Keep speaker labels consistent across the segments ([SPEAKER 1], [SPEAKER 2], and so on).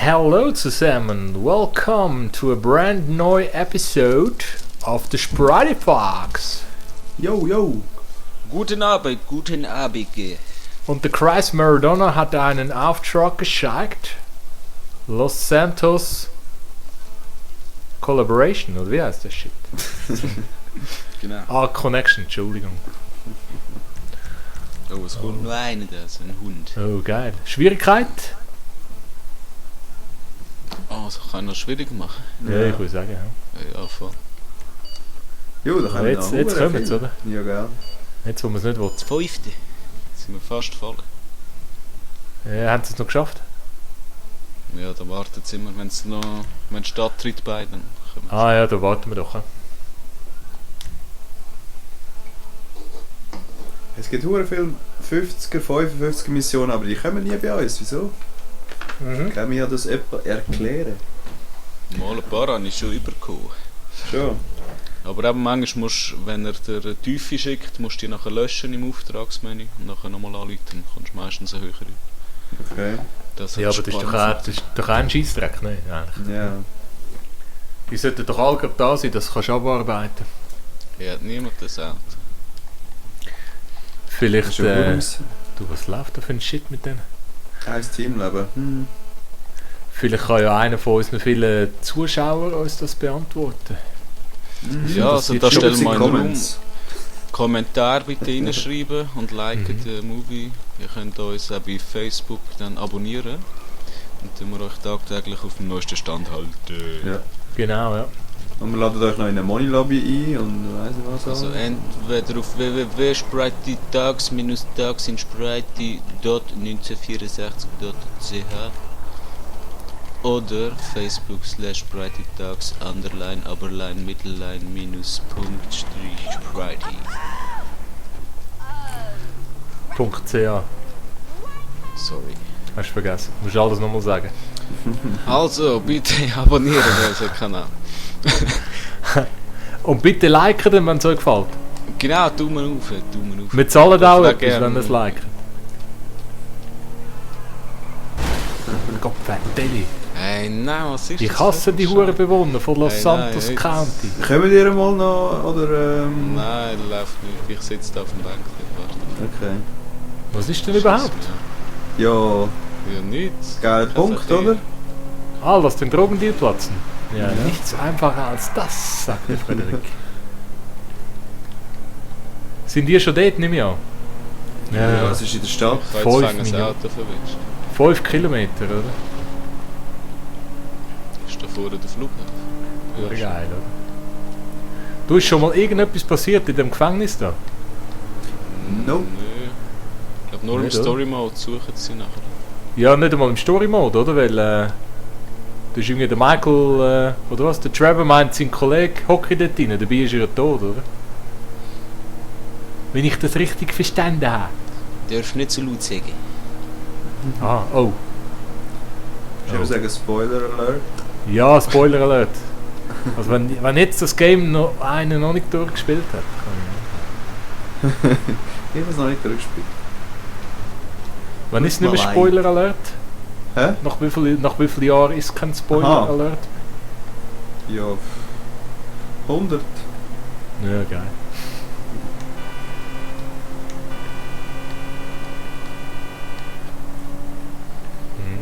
[SPEAKER 1] Hello zusammen, welcome to a brand new episode of the Sprite Fox.
[SPEAKER 2] Yo, yo.
[SPEAKER 3] Guten Abend.
[SPEAKER 1] Und der Chris Maradona hat einen Auftrag geschickt. Los Santos Collaboration, oder wie heißt das Shit?
[SPEAKER 3] Genau.
[SPEAKER 1] Ah, Connection, Entschuldigung.
[SPEAKER 3] Oh, es kommt nur einer da, so ein Hund.
[SPEAKER 1] Oh, geil. Schwierigkeit?
[SPEAKER 3] Oh, das kann noch schwieriger machen.
[SPEAKER 1] Ja, ich würde sagen, ja.
[SPEAKER 3] Ja, voll.
[SPEAKER 2] Jo, da können wir
[SPEAKER 1] Jetzt kommen wir, oder?
[SPEAKER 2] Ja, gell.
[SPEAKER 1] Jetzt, wo man es nicht will.
[SPEAKER 3] Das 5. Sind wir fast voll.
[SPEAKER 1] Ja, haben sie es noch geschafft?
[SPEAKER 3] Ja, da wartet es immer, wenn die Stadt tritt bei, dann kommen wir.
[SPEAKER 1] Ah ja, da warten wir doch.
[SPEAKER 2] Es gibt hure viele 50er, 55er Missionen, aber die kommen nie bei uns. Wieso? Kann mir das jemand erklären?
[SPEAKER 3] Mal ein paar habe ich schon übergekommen.
[SPEAKER 2] Schon.
[SPEAKER 3] Aber eben manchmal musst du, wenn er dir eine Tiefe schickt, musst du die nachher löschen im Auftragsmenü und nachher nochmal anrufen. Dann kommst du meistens eine höhere.
[SPEAKER 2] Okay.
[SPEAKER 3] Das
[SPEAKER 1] Ja, aber das ist doch auch ein Scheissdreck, ne? Eigentlich.
[SPEAKER 2] Ja.
[SPEAKER 1] Die sollten doch alle gerade da sein, das kannst du abarbeiten.
[SPEAKER 3] Ja, hat niemand das auch.
[SPEAKER 1] Vielleicht,
[SPEAKER 2] Schon gut aus.
[SPEAKER 1] du, was läuft da für ein Shit mit denen?
[SPEAKER 2] Ein Teamleben.
[SPEAKER 1] Vielleicht kann ja einer von unseren vielen Zuschauern uns das beantworten.
[SPEAKER 3] Ja, also da
[SPEAKER 1] Schreibt
[SPEAKER 3] stellen wir in den Raum.
[SPEAKER 2] Comments.
[SPEAKER 3] Kommentar bitte reinschreiben und liken den Movie. Ihr könnt uns auch bei Facebook dann abonnieren. Und dann wir euch tagtäglich auf dem neuesten Stand halten.
[SPEAKER 2] Ja.
[SPEAKER 1] Genau, ja.
[SPEAKER 2] Und wir laden euch noch in eine Money-Lobby ein und weiss nicht was
[SPEAKER 3] Also
[SPEAKER 2] auch.
[SPEAKER 3] entweder auf www.spritetags-1964.ch oder Facebook/spritetags __mittelline_
[SPEAKER 1] .ca.
[SPEAKER 3] Sorry.
[SPEAKER 1] Hast du vergessen. Du musst alles nochmal sagen.
[SPEAKER 3] Also, bitte abonnieren unseren Kanal.
[SPEAKER 1] Und bitte liken den, wenn es euch gefällt.
[SPEAKER 3] Genau, Daumen auf.
[SPEAKER 1] Wir zahlen
[SPEAKER 3] Das
[SPEAKER 1] auch
[SPEAKER 3] wär
[SPEAKER 1] etwas,
[SPEAKER 3] gern.
[SPEAKER 1] wenn ihr es liken. Gott verdammt.
[SPEAKER 3] Hey, nein, was ist das?
[SPEAKER 1] Ich hasse die Hurenbewohner von Los
[SPEAKER 3] Hey,
[SPEAKER 1] Santos
[SPEAKER 3] nein, jetzt-
[SPEAKER 1] County.
[SPEAKER 2] Kommen ihr mal noch, oder
[SPEAKER 3] Nein, läuft nicht. Ich sitze da auf dem Bank. Warte.
[SPEAKER 2] Okay.
[SPEAKER 1] Was ist denn überhaupt?
[SPEAKER 2] Ja,
[SPEAKER 3] Ja, nichts.
[SPEAKER 2] geiler Punkt, oder?
[SPEAKER 1] Ah, lass den Drogendeal platzen. Ja, nichts einfacher als das, sagt der Frederik. Sind die schon dort, nehme ich an?
[SPEAKER 2] Ja, es ist in der Stadt.
[SPEAKER 3] Ich habe
[SPEAKER 1] 5
[SPEAKER 3] jetzt fangen das
[SPEAKER 1] Minuten.
[SPEAKER 3] Auto verwischt.
[SPEAKER 1] 5 Kilometer, oder?
[SPEAKER 3] Ist da vorne der Flughafen?
[SPEAKER 1] Ja, geil, oder? Du, ist schon mal irgendetwas passiert in dem Gefängnis da?
[SPEAKER 2] Nope.
[SPEAKER 3] Nö. Ich glaube nur im
[SPEAKER 1] Nicht, oder?
[SPEAKER 3] Story Mode suchen sie nachher.
[SPEAKER 1] Ja, nicht einmal im Story-Mode, oder? Weil, da ist irgendwie der Michael, oder was? Der Trevor meint, sein Kollege hockt dort rein, dabei ist er ja tot, oder? Wenn ich das richtig verstanden habe.
[SPEAKER 3] Darfst nicht so laut sagen.
[SPEAKER 1] Ah, oh.
[SPEAKER 2] Ich würde sagen Spoiler Alert.
[SPEAKER 1] Ja, Spoiler Alert. Also wenn jetzt das Game noch einer noch nicht durchgespielt hat.
[SPEAKER 2] Ich habe es noch nicht durchgespielt.
[SPEAKER 1] Wann ist nicht mehr
[SPEAKER 2] Mal ein.
[SPEAKER 1] Spoiler Alert?
[SPEAKER 2] Hä?
[SPEAKER 1] Nach wie vielen Jahren ist kein Spoiler
[SPEAKER 2] Aha.
[SPEAKER 1] Alert?
[SPEAKER 2] Ja. 100.
[SPEAKER 1] Ja, geil.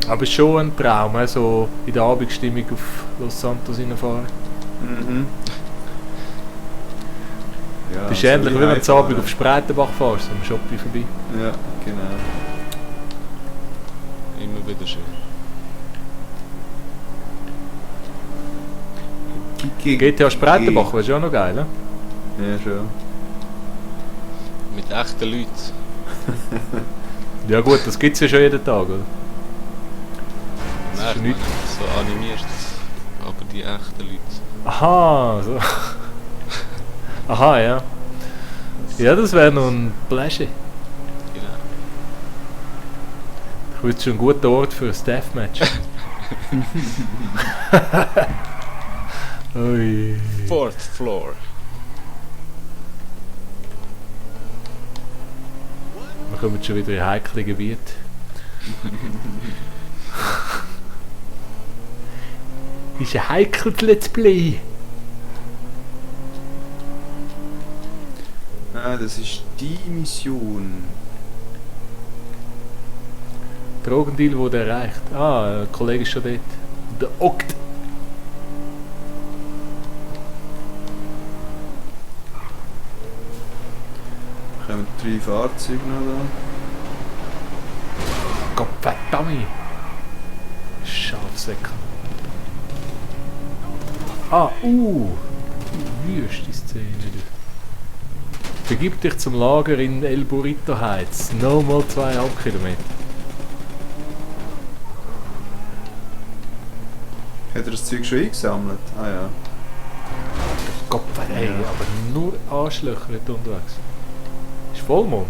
[SPEAKER 1] Aber ist schon ein Traum, so in der Abendstimmung auf Los Santos reinfahren.
[SPEAKER 2] Mhm. Ja,
[SPEAKER 1] Das ist
[SPEAKER 2] so
[SPEAKER 1] ähnlich wie wenn du
[SPEAKER 2] heimfahren.
[SPEAKER 1] Abend auf Spreitenbach fährst, am Shopping vorbei.
[SPEAKER 2] Ja, genau.
[SPEAKER 3] Immer wieder schön.
[SPEAKER 1] GTA Spreitenbach wäre schon auch noch geil, ne?
[SPEAKER 2] Ja, schon.
[SPEAKER 3] Mit echten Leuten.
[SPEAKER 1] Ja gut, das gibt es ja schon jeden Tag, oder?
[SPEAKER 3] Nein,
[SPEAKER 1] ist
[SPEAKER 3] ich
[SPEAKER 1] nicht-
[SPEAKER 3] meine, so animiert. Aber die echten Leute.
[SPEAKER 1] Aha, so. Aha, ja. Ja, das wäre noch ein Pleasure.
[SPEAKER 3] Genau.
[SPEAKER 1] Ich würde schon ein guter Ort für ein Deathmatch. Ui.
[SPEAKER 3] Fourth floor.
[SPEAKER 1] Wir kommen schon wieder in heikle Gebiete. Ist ein heikles Let's Play.
[SPEAKER 2] Ah, das ist die Mission.
[SPEAKER 1] Drogendeal wurde erreicht. Ah, ein Kollege ist schon dort. Der Okt.
[SPEAKER 2] Kommen 3 Fahrzeuge noch da.
[SPEAKER 1] Gott verdammt. Schafsäcke. Ah, wüste Szene. Begib dich zum Lager in El Burrito Heights. Nochmal 2,5 Kilometer.
[SPEAKER 2] Hat er das Zeug schon eingesammelt? Ah ja.
[SPEAKER 1] Gott verdammt, aber nur Arschlöcher nicht unterwegs. Ist Vollmond.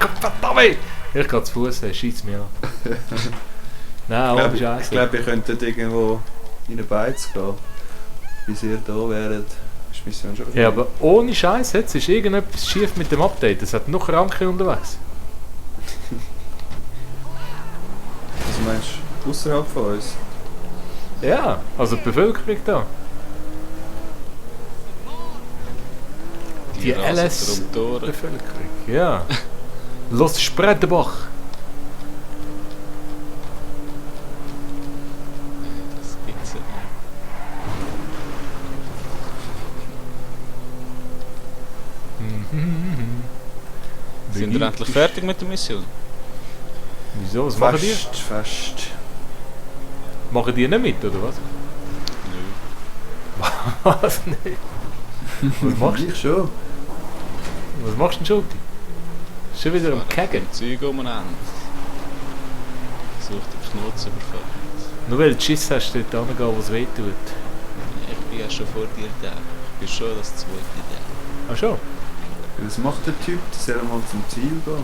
[SPEAKER 1] Gott verdammt! Ich kann zu Fuß, schießt mich an. Nein, aber scheiße.
[SPEAKER 2] Ich glaube, ihr könntet irgendwo in eine Beiz gehen. Bis ihr da wäret, ist die Mission schon
[SPEAKER 1] Ja, aber ohne Scheiß, jetzt ist irgendetwas schief mit dem Update. Es hat noch Kranke unterwegs.
[SPEAKER 2] Also meinst du, außerhalb von uns?
[SPEAKER 1] Ja, also die Bevölkerung da. Die
[SPEAKER 3] rasen drum durch.
[SPEAKER 1] LS-Bevölkerung, ja. Los Spreitenbach.
[SPEAKER 3] Das gibt's ja nicht. Sind wir endlich fertig mit der Mission?
[SPEAKER 1] Wieso, was machen die?
[SPEAKER 2] Fast.
[SPEAKER 1] Machen die nicht mit, oder was?
[SPEAKER 3] Nö.
[SPEAKER 1] Was nicht? Was machst du?
[SPEAKER 2] Ich schon.
[SPEAKER 1] Was machst du denn, Schulti? Schon wieder am Keggen?
[SPEAKER 3] Zeug umeinander. Versuch den Knoten zu überfahren.
[SPEAKER 1] Nur weil du Schiss hast, dort hingehen, wo es weh tut.
[SPEAKER 3] Ich bin ja schon vor dir da. Ich bin schon das zweite da.
[SPEAKER 1] Ach schon?
[SPEAKER 2] Was macht der Typ? Der soll mal zum Ziel gehen.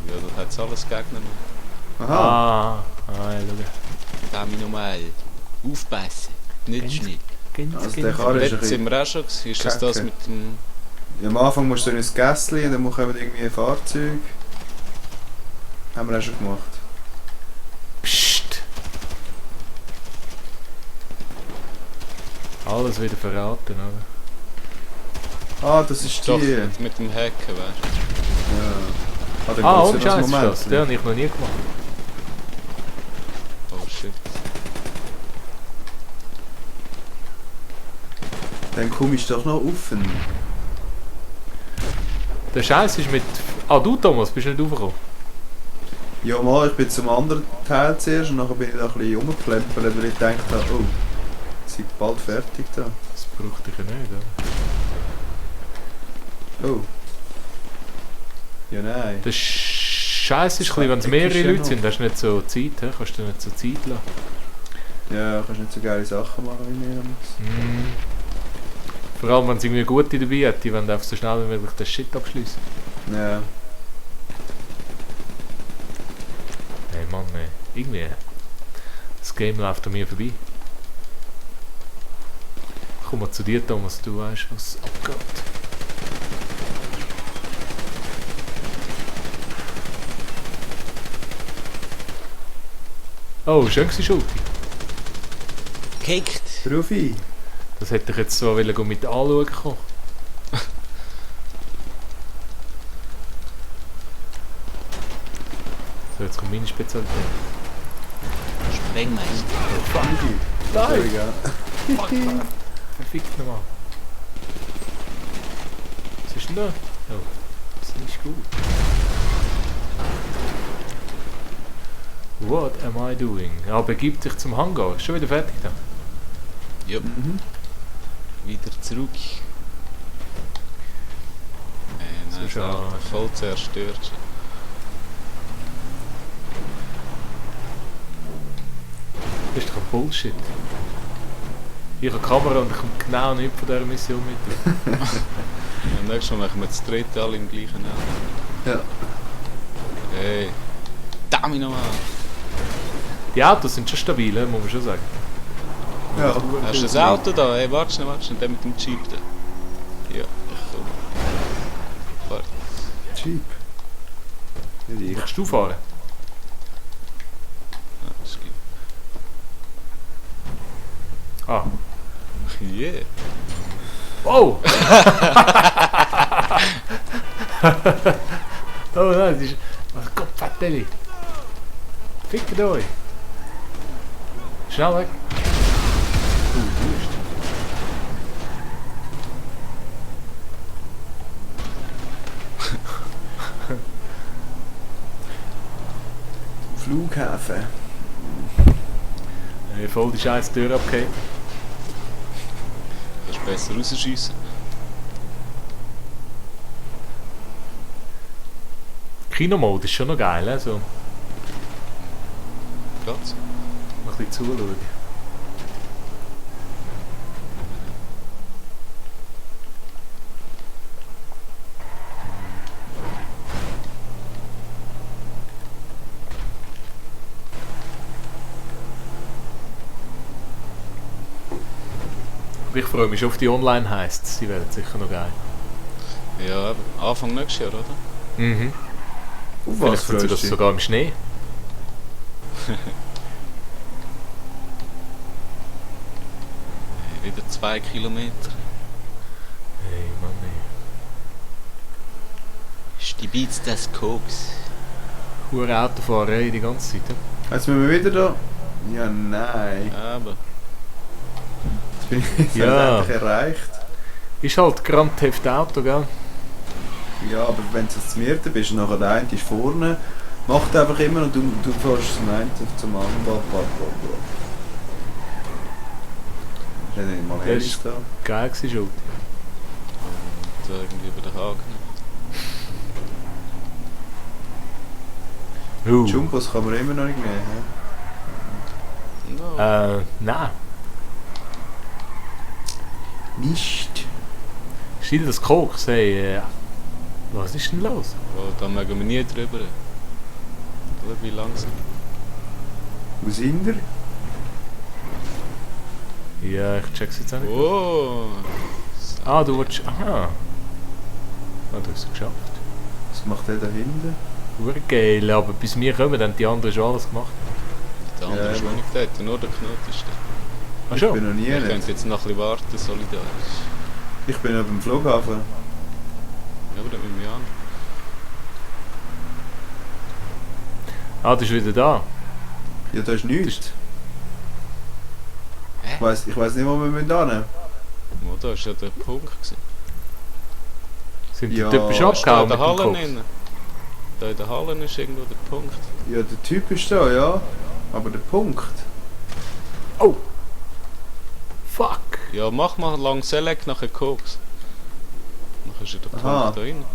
[SPEAKER 3] Ja, da hat es alles Gegner noch.
[SPEAKER 2] Aha.
[SPEAKER 1] Ja, schau.
[SPEAKER 3] Da mich nochmal aufpassen. Nicht schnitt.
[SPEAKER 2] Also der Karre ist ein
[SPEAKER 3] Jetzt sind wir auch schon gewesen. Ist das das
[SPEAKER 2] Kacke.
[SPEAKER 3] mit dem...
[SPEAKER 2] Ja, am Anfang musst du ins Gässli und dann kommen irgendwie ein Fahrzeug. Haben wir auch schon gemacht.
[SPEAKER 1] Psst! Alles wieder verraten, oder?
[SPEAKER 2] Ah, das ist
[SPEAKER 3] Doch,
[SPEAKER 2] die.
[SPEAKER 3] mit dem Hacken, weißt
[SPEAKER 2] Ja. Dann
[SPEAKER 1] Ah,
[SPEAKER 2] geht's
[SPEAKER 1] ohne
[SPEAKER 2] ja
[SPEAKER 1] Scheiß
[SPEAKER 2] das
[SPEAKER 1] ist
[SPEAKER 2] Moment.
[SPEAKER 1] das. Den habe ich noch nie gemacht.
[SPEAKER 3] du? Oh shit.
[SPEAKER 2] Dann komme ich doch noch offen.
[SPEAKER 1] Der Scheiß ist mit... Ah, du Thomas, bist du nicht raufgekommen?
[SPEAKER 2] Ja, mal, ich bin zum anderen Teil zuerst und dann bin ich da ein bisschen rumgeklempelt, weil ich gedacht habe, oh, seid bald fertig da.
[SPEAKER 1] Das braucht ich ja nicht, oder?
[SPEAKER 2] Oh. Ja, nein.
[SPEAKER 1] Der Scheiß ist, wenn es mehrere Leute sind, hast du nicht so Zeit, he? Kannst du nicht so Zeit lassen.
[SPEAKER 2] Ja, kannst nicht so geile Sachen machen wie mir.
[SPEAKER 1] Mm. Vor allem, wenn es irgendwie gute dabei hat, die wollen einfach so schnell wie möglich den Shit abschließen.
[SPEAKER 2] Ja.
[SPEAKER 1] Hey Mann, ey. Irgendwie. Das Game läuft an mir vorbei. Komm mal zu dir, Thomas, du weißt, was abgeht. Oh, schön gewesen, Schulti.
[SPEAKER 3] Gekickt!
[SPEAKER 2] Rufi.
[SPEAKER 1] Das hätte ich jetzt so mit anschauen können. So, jetzt kommt meine Spezialität.
[SPEAKER 3] Sprengmeister.
[SPEAKER 2] Nein!
[SPEAKER 1] Fuck, verfickt nochmal. Was ist denn da? Oh, das ist nicht gut. What am I doing? Ah, begib dich zum Hangar. Ist schon wieder fertig dann?
[SPEAKER 3] Ja. Wieder zurück. Nein, das
[SPEAKER 1] schade.
[SPEAKER 3] Auto voll zerstört.
[SPEAKER 1] Das ist doch ein Bullshit. Ich habe Kamera und ich komme genau nicht von dieser Mission mit.
[SPEAKER 3] Ja, nächstes Mal machen wir das dritte alle im gleichen Auto.
[SPEAKER 2] Ja.
[SPEAKER 3] Hey. Damn ich nochmal!
[SPEAKER 1] Die Autos sind schon stabil, muss man schon sagen.
[SPEAKER 2] Ja.
[SPEAKER 3] Hast du das Auto da? Hey, warte schnell, der mit dem Jeep da. Ja, ich komme. Warte.
[SPEAKER 2] Jeep. Nicht ich.
[SPEAKER 1] Willst du fahren? Ah.
[SPEAKER 3] Yeah.
[SPEAKER 1] Oh! Oh nein, das ist... Was Gott, Fetteli! Fickt euch! Schnell weg! Wust.
[SPEAKER 2] Flughafen.
[SPEAKER 1] Voll die scheiß Tür abgehakt.
[SPEAKER 3] Kannst besser rausschiessen.
[SPEAKER 1] Kinomode ist schon noch geil, also
[SPEAKER 3] Geht's?
[SPEAKER 1] noch ein bisschen zuschauen. Aber ich freue mich schon auf die Online-Heists, die werden sicher noch geil.
[SPEAKER 3] Ja, eben. Anfang nächstes Jahr, oder?
[SPEAKER 1] Mhm.
[SPEAKER 2] Auf
[SPEAKER 1] Vielleicht
[SPEAKER 2] was
[SPEAKER 1] tut sie
[SPEAKER 2] freust
[SPEAKER 1] das
[SPEAKER 2] du dich?
[SPEAKER 1] sogar im Schnee.
[SPEAKER 3] Wieder 2 Kilometer.
[SPEAKER 1] Hey Mann, ey.
[SPEAKER 3] Ist die Beats des Koks?
[SPEAKER 1] Hure Autofahrer ey, die ganze Zeit.
[SPEAKER 2] Jetzt müssen wir wieder da. Ja, nein.
[SPEAKER 3] Aber.
[SPEAKER 2] Jetzt bin ich
[SPEAKER 1] Ja.
[SPEAKER 2] endlich erreicht.
[SPEAKER 1] Ist halt Grand Theft Auto, gell?
[SPEAKER 2] Ja, aber wenn du jetzt zu mir bist und nachher der eine ist vorne, macht einfach immer und du fährst zum einen zum anderen. Blablabla. Ist ja nicht mal
[SPEAKER 1] Der
[SPEAKER 2] hell
[SPEAKER 1] ist-
[SPEAKER 2] da.
[SPEAKER 1] Geil gewesen schon.
[SPEAKER 3] Und irgendwie über den Haken.
[SPEAKER 2] Jumbos kann man immer noch nicht nehmen.
[SPEAKER 3] No.
[SPEAKER 1] Nein.
[SPEAKER 2] Nicht.
[SPEAKER 1] Steht das Koks, hey, was ist denn los?
[SPEAKER 3] Oh, da mögen wir nie drüber reden. Schau, wie langsam.
[SPEAKER 2] Wo sind wir?
[SPEAKER 1] Ja, ich check's jetzt auch nicht.
[SPEAKER 3] Oh!
[SPEAKER 1] Ah, du willst... Aha. Ah, du hast es geschafft.
[SPEAKER 2] Was macht der da hinten?
[SPEAKER 1] Hure geil, aber bis wir kommen, haben die anderen schon alles gemacht.
[SPEAKER 3] Der andere
[SPEAKER 2] Ja,
[SPEAKER 3] ist noch nicht dort, nur der Knot ist da.
[SPEAKER 1] Ach
[SPEAKER 2] Ich
[SPEAKER 1] schon?
[SPEAKER 2] bin noch nie
[SPEAKER 3] Wir
[SPEAKER 2] nicht.
[SPEAKER 3] können jetzt noch ein bisschen warten, solidarisch.
[SPEAKER 2] Ich bin auf dem Flughafen.
[SPEAKER 3] Ja, aber dann müssen wir an.
[SPEAKER 1] Ah, du bist wieder da.
[SPEAKER 2] Ja, da ist nichts.
[SPEAKER 3] Hä?
[SPEAKER 2] Ich weiss nicht, wo wir hin müssen.
[SPEAKER 3] Oh, da war ja der Punkt. Gewesen.
[SPEAKER 1] Sind
[SPEAKER 2] Ja,
[SPEAKER 1] die Typen schon
[SPEAKER 3] Hast du da
[SPEAKER 1] abgehauen
[SPEAKER 3] in
[SPEAKER 1] mit
[SPEAKER 3] der
[SPEAKER 1] dem
[SPEAKER 3] Halle
[SPEAKER 1] Koks?
[SPEAKER 3] drin? Da in der Halle ist irgendwo der Punkt.
[SPEAKER 2] Ja, der Typ ist da, ja. Aber der Punkt.
[SPEAKER 1] Oh! Fuck!
[SPEAKER 3] Ja, mach mal lang Select nachher Koks. Dann ist ja der
[SPEAKER 2] Aha.
[SPEAKER 3] Punkt da rein.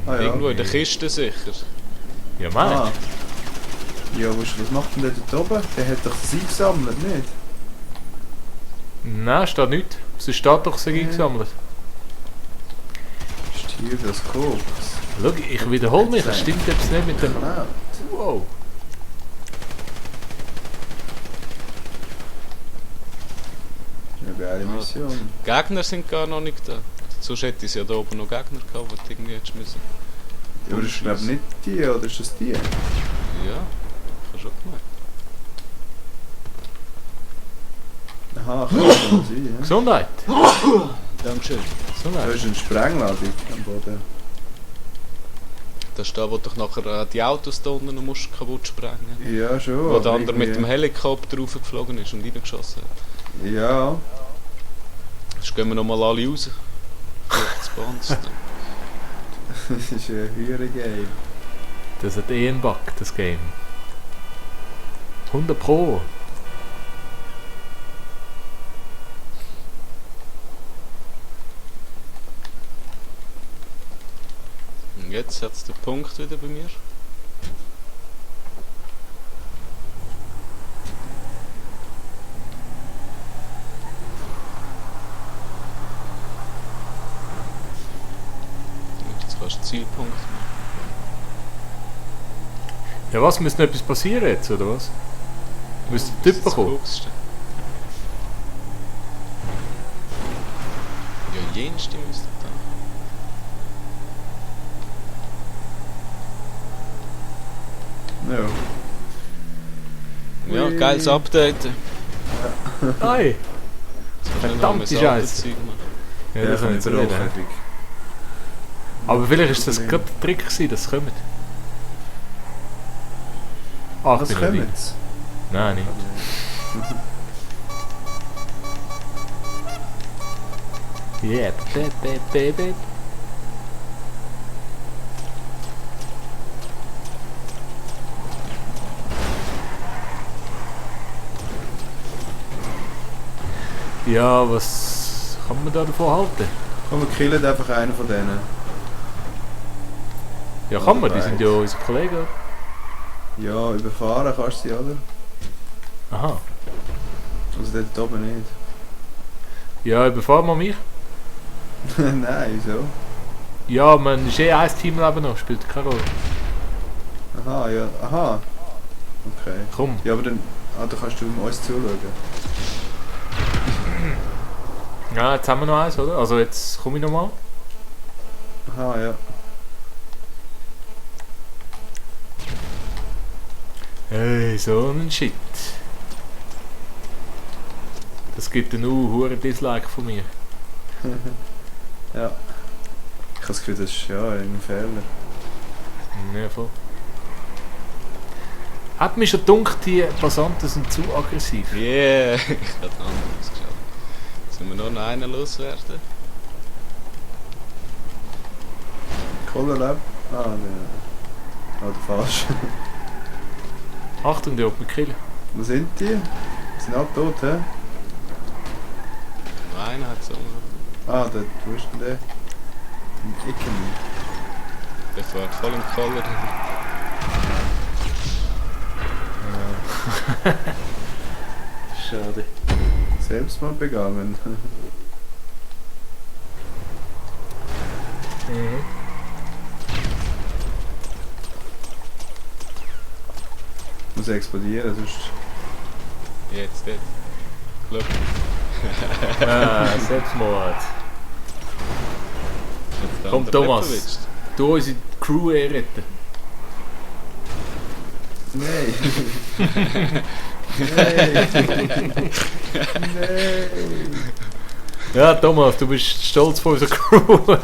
[SPEAKER 2] Ja.
[SPEAKER 3] Irgendwo in der Kiste sicher.
[SPEAKER 1] Ja, Mann.
[SPEAKER 2] Ah. Ja, was macht denn der dort oben? Der hat doch das eingesammelt, nicht?
[SPEAKER 1] Nein, steht nichts. Es steht doch so eingesammelt.
[SPEAKER 2] Ist hier das Koks?
[SPEAKER 1] Schau, ich wiederhole mich, es stimmt jetzt nicht mit dem...
[SPEAKER 2] Genau.
[SPEAKER 1] Wow!
[SPEAKER 2] Ja, geile Mission.
[SPEAKER 3] Gegner sind gar noch nicht da. Sonst hätte es ja da oben noch Gegner gehabt, die du irgendwie hättest müssen.
[SPEAKER 2] Ja, aber das ist glaube ich nicht die, oder ist das die?
[SPEAKER 3] Ja, kannst du auch gemacht.
[SPEAKER 2] Aha, kann das sein, ja.
[SPEAKER 1] Gesundheit!
[SPEAKER 3] Dankeschön.
[SPEAKER 2] Da
[SPEAKER 1] Gesundheit!
[SPEAKER 2] ist eine Sprengladung am Boden.
[SPEAKER 3] Das ist da, wo du nachher die Autos da unten noch musst kaputt sprengen.
[SPEAKER 2] Ja, schon.
[SPEAKER 3] Wo der
[SPEAKER 2] aber
[SPEAKER 3] andere mit dem
[SPEAKER 2] irgendwie-
[SPEAKER 3] Helikopter raufgeflogen ist und reingeschossen hat.
[SPEAKER 2] Ja.
[SPEAKER 3] Jetzt gehen wir nochmal alle raus. Vielleicht das Bonz.
[SPEAKER 2] Das ist ein höherer Game.
[SPEAKER 1] Das hat eh einen Bug, das Game. 100 Pro!
[SPEAKER 3] Und jetzt hat es den Punkt wieder bei mir. Und jetzt kannst du Zielpunkt machen.
[SPEAKER 1] Ja was, müsste noch etwas passieren jetzt, oder was? Müsste der Typ
[SPEAKER 3] Das
[SPEAKER 1] kommen?
[SPEAKER 3] Coolste. Ja, jenste müsste da.
[SPEAKER 2] Ja.
[SPEAKER 3] Ja, geiles Update.
[SPEAKER 1] Ei! Verdammte Scheiße.
[SPEAKER 3] Zeug machen.
[SPEAKER 1] Ja, das habe ich so wieder. Aber vielleicht ist das gerade der Trick gewesen, dass es kommt. Ach,
[SPEAKER 2] Was
[SPEAKER 1] ich bin noch
[SPEAKER 2] kommt?
[SPEAKER 1] nicht. Nein, nicht. Yeah, baby. Ja, was kann man da davon halten?
[SPEAKER 2] Komm, wir killen einfach einen von denen.
[SPEAKER 1] Ja, kann man, die sind ja unsere Kollegen.
[SPEAKER 2] Ja, überfahren kannst du sie, oder?
[SPEAKER 1] Aha.
[SPEAKER 2] Also dort oben nicht.
[SPEAKER 1] Ja, überfahren wir mich.
[SPEAKER 2] Nein, wieso?
[SPEAKER 1] Ja, man ist eh ein Teamleben noch, spielt keine Rolle.
[SPEAKER 2] Aha, ja, aha. Okay.
[SPEAKER 1] Komm.
[SPEAKER 2] Ja, aber dann kannst du uns zuschauen.
[SPEAKER 1] Ja, jetzt haben wir noch eins, oder? Also jetzt komme ich nochmal.
[SPEAKER 2] Aha, ja.
[SPEAKER 1] Hey, so ein Shit. Das gibt einen hohen Dislike von mir.
[SPEAKER 2] Ja. Ich habe das Gefühl, das ist ja ein Fehler.
[SPEAKER 1] Ja, voll. Hat mir schon gedacht, die Passanten sind zu aggressiv.
[SPEAKER 3] Yeah, ich habe anders geschaut. Sollen wir noch einen loswerden?
[SPEAKER 2] Cola Lab? Ah, nein. Oder falsch.
[SPEAKER 1] Achtung, die hat mich killen.
[SPEAKER 2] Wo sind die? Die sind alle tot, hä?
[SPEAKER 3] Einer hat so einen.
[SPEAKER 2] Ah, dort, wo ist denn der? Im Icken.
[SPEAKER 3] Der fährt voll im Collar.
[SPEAKER 1] Schade.
[SPEAKER 2] Selbstmord begangen.
[SPEAKER 1] Mhm.
[SPEAKER 2] Muss explodieren, sonst...
[SPEAKER 3] Jetzt. Glück.
[SPEAKER 1] Ah, Selbstmord. Komm, Thomas. Du unsere Crew retten.
[SPEAKER 2] Nein! Nein! Nein!
[SPEAKER 1] Ja, Thomas, du bist stolz auf unsere Crew.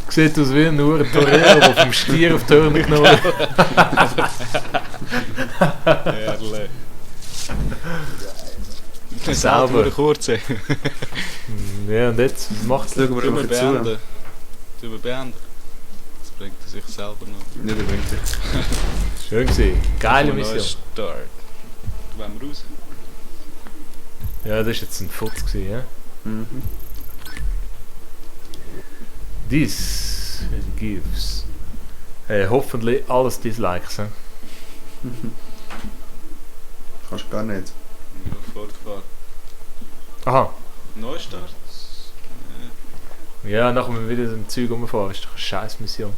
[SPEAKER 1] Sieht aus wie ein Torero, der vom Stier auf die Hörner genommen hat.
[SPEAKER 3] Herrlich.
[SPEAKER 1] Sauber.
[SPEAKER 3] Sauber. Kurze.
[SPEAKER 1] Ja, und jetzt? Was macht
[SPEAKER 2] Jetzt schauen wir
[SPEAKER 3] Tun wir
[SPEAKER 2] einfach zu.
[SPEAKER 3] beenden. Das bringt er sich selber noch.
[SPEAKER 2] Nicht unbedingt.
[SPEAKER 1] Schön gewesen. Geile
[SPEAKER 3] Neuer
[SPEAKER 1] Mission.
[SPEAKER 3] Start. Wollen wir raus?
[SPEAKER 1] Ja, das war jetzt ein Futz gewesen, ja?
[SPEAKER 2] Mhm.
[SPEAKER 1] This gives. Hoffentlich alles Dislikes.
[SPEAKER 2] Kannst du gar nicht.
[SPEAKER 3] Ja, fortfahren.
[SPEAKER 1] Aha.
[SPEAKER 3] Neustart?
[SPEAKER 1] Ja, nachher wenn wir wieder so ein Zeug rumfahren, ist doch eine scheiß Mission.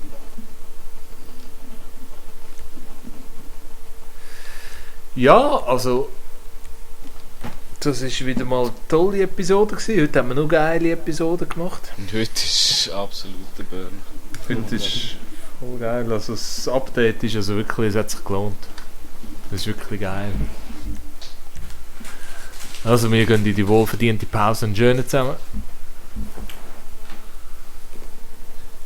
[SPEAKER 1] Ja, also. Das war wieder mal eine tolle Episode gewesen. Heute haben wir noch geile Episoden gemacht.
[SPEAKER 3] Und heute ist absoluter Burn.
[SPEAKER 1] Heute ist voll geil. Also das Update ist also wirklich, es hat sich gelohnt. Das ist wirklich geil. Also wir gehen in die wohlverdiente Pause und schönen zusammen.